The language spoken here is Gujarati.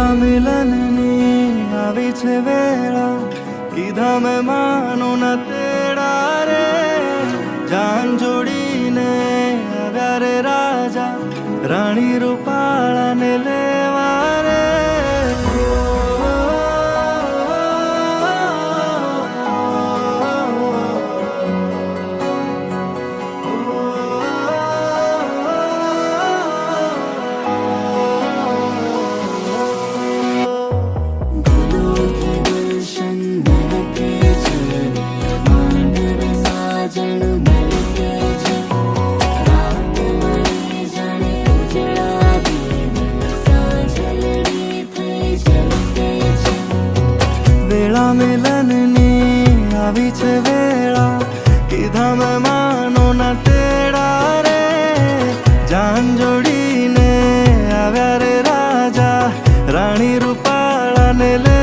વેળા મિલનની આવી છે વેળા, કીધા મેં માનો ના તેડા રે. જાન જોડીને આવ્યા રે રાજા, રાણી રૂપાળાને લેવા રે. વેળા મિલનની આવી છે વેળા, કીધા મેં માનો ના તેડા રે. જાન જોડીને આવ્યા રે રાજા, રાણી રૂપાળાને લે.